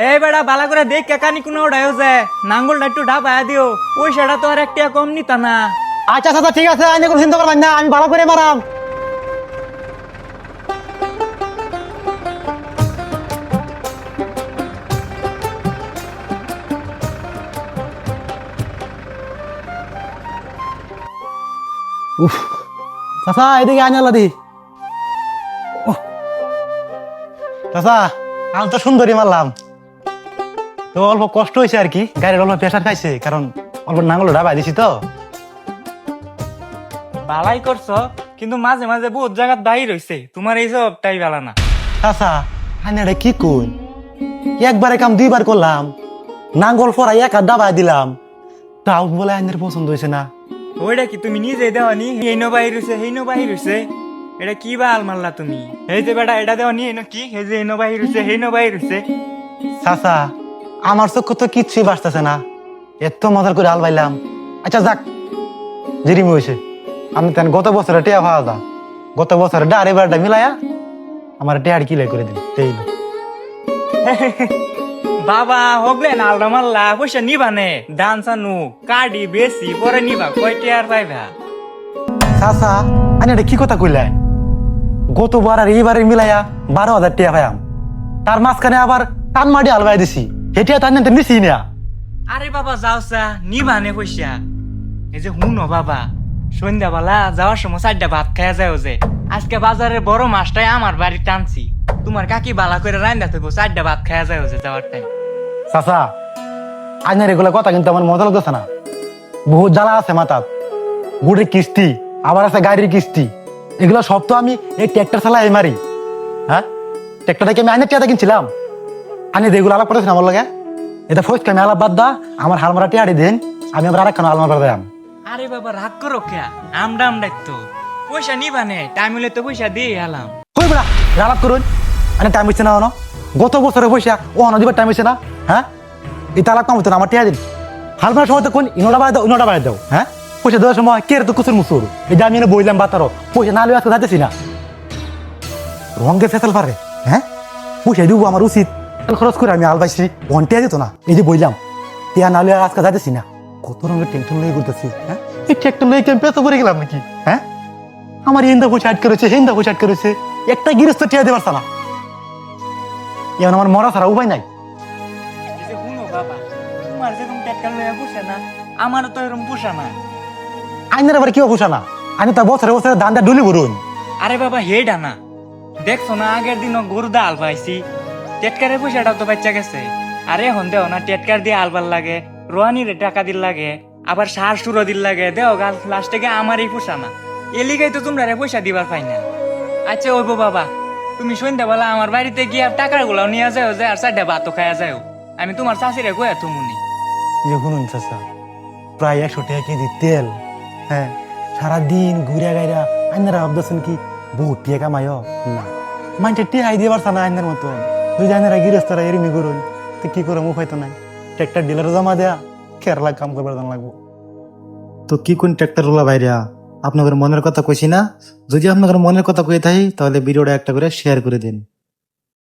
এই বেড়া বালা করে দেখ কেকানি কোনো ওড়াইও যায় নাঙ্গলটা একটু ঢাপায়া দিও ওই সেটা তো আর একটা কম নিতা না। আচ্ছা আচ্ছা ঠিক আছে, আমি কোনো চিন্তা করবেন না, আমি ভালো করে মারাম। উফ চাচা এদিকে আনি আল্লাদি। চাচা আমি তো সুন্দরী মারলাম, তো অল্প কষ্ট হয়েছে আর কি, গাড়ির অল্প প্রেশার খাইছে, কারণ অল্প নাঙ্গল ডাবাই দিছি তো। বালাই করছো কিন্তু মাঝে মাঝে বহুত জায়গাত বাহির হইছে, তোমার এই সবটাই বালা না। চাচা আনি এটা কি কই, একবারে কাম দুইবার করলাম, নাঙ্গল ফরাই এক হাত ডাবাই দিলাম, তাও বলে আইনের পছন্দ হয়েছে না। ওইটা কি তুমি নিজে দেওয়ানি হেইনো বাহির হইছে হেইনো বাহির হইছে, এটা কি বাল মারলা তুমি? এই যে বেটা এটা দেওয়ানি হেইনো কি এই যে হেইনো বাহির হইছে হেইনো বাহির হইছে। চাচা আমার চোখ তো কিচ্ছুই বাঁচতেছে না, এত মজার করে হাল বাইলাম। আচ্ছা যাক জিরিমি হয়েছে, আমি তেন গত বছরে টিয়া ভাড়া দা, গত বছরে ডারে বারটা মিলাইয়া আমার টিয়ার কিলাই করে দিন তেইল। বাবা হগলে নালডা মারলা পয়সা নিবানে দান সানু কাডি বেশি পরে নিবা কয়টি আর পাইবা। চাচা আমি এটা কি কথা কইলাই, গতবার আর এইবারে মিলাইয়া 12,000 টিয়া পাইয়াম, তার মাঝখানে আবার টান মাটি হাল বাই দিছি, হেটিয়া তার নিতে নিছি না। আরে বাবা যাও চা নিবানে পয়সা। এই যে হুনো বাবা সন্ধ্যাবেলা যাওয়ার সময় 4টা ভাত খাইয়া যাও যে আজকে বাজারের বড় মাছটাই আমার বাড়ি টানছি, তোমার কাকি বালা করে রান্না থাকবো 4টা ভাত খাইয়া যাও যে যাওয়ার টাইম। চাচা আইনার এগুলা কথা কিন্তু আমার মজা লাগতেছে না, বহুত জ্বালা আছে মাথাত, গুড়ের কিস্তি আবার আছে গাড়ির কিস্তি, এগুলো সব তো আমি এই ট্র্যাক্টর চালাই মারি। হ্যাঁ ট্র্যাক্টরটা কি আমি আইনের টিয়াটা কিনছিলাম, আনি যেগুলো আলাপ করেছেন আমার লাগে, এটা ফোর্স আমি আলাপ বাদ দা, আমার হাল মারা টিয়াড়ি দিন, আমি আবার আরেকখান হাল মারা দেয়াম। আরে বাবা রাগ করো কে আমডা আমডা তো পয়সা নিবানে টাইম হলে তো পয়সা দিয়ে এলাম। কই বড়া আলাপ করুন, আরে টাইম হচ্ছে না অন, গত বছরে পয়সা ও অন দিবার টাইম হচ্ছে না। হ্যাঁ এটা আলাপ কম হতো না, আমার টিয়া দিন হাল মারার সময় তো কোন ইনোটা বাড়াই দাও ইনোটা বাড়াই দাও। হ্যাঁ পয়সা দেওয়ার সময় কে তো কুচুর মুসুর, এই যে আমি এনে বইলাম বাতারো পয়সা না আজকে যাইতেছি না, রঙে ফেসাল পারে। হ্যাঁ পয়সা দিব আমার উচিত, খরচ করে আমি আল পাইছি ওয়ান টিয়া দিত না, এই যে বইলাম টিয়া না আজকে যাইতেছি না, কত রঙের টেনশন লয়ে করতেছি। হ্যাঁ এই ট্র্যাক্টর লয়ে কেমন পেতে পড়ে গেলাম নাকি? হ্যাঁ আমার হিন্দা পয়সা আটকে রয়েছে হিন্দা পয়সা আটকে রয়েছে, একটা গৃহস্থ টিয়া দিতে পারছে না, এখন আমার মরা ছাড়া উপায় নাই। এই যে হুনো বাবা তোমার যেরকম টেটকাল লইয়া পুষে না আমারও তো এরকম পুষা না। আইনের আবার কেউ পোষা না, আমি তো বছরে বছরে দানটা ডুলি ভরুন। আরে বাবা হেডা না দেখছো না আগের দিন গরু দা আল পাইছি, টেটকারের পয়সাটাও তো বাচ্চা গেছে। আরে এখন দেও না টেটকার দিয়ে আলবার লাগে, রোহানিরে টাকা দিল লাগে, আবার সার সুরো দিল লাগে, দেও গাল লাস্টে গিয়ে আমারই পোষা না, এলিগাই তো তোমরা পয়সা দিবার পাই না। আচ্ছা ওইবো বাবা তুমি সন্ধ্যাবেলা আমার বাড়িতে গিয়ে টাকার গুলাও নিয়ে যাও যে আর 4টা ভাতও খাইয়া যাও, আমি তোমার চাষিরে কয়া তুমুনি। যে শুনুন চাচা প্রায় 100 টাকা কেজি তেল, হ্যাঁ সারাদিন ঘুরে গাইরা আইনারা ভাবতেছেন কি বহুত টিয়া কামায় না, মাইন্ডে টিহাই দিয়ে পারছে না আইনের মতন, যদি আইনারা গৃহস্থরা এরমি করুন তো কি করে মুখ হয়তো নাই, ট্র্যাক্টর ডিলারে জমা দেয়া কেরালা কাম করবার দাম লাগবো। তো কি কোন ট্র্যাক্টর ওলা ভাইরা আপনাদের মনের কথা কইছি না, যদি আপনাদের মনের কথা কয়ে থাকি তাহলে ভিডিওটা একটা করে শেয়ার করে দিন।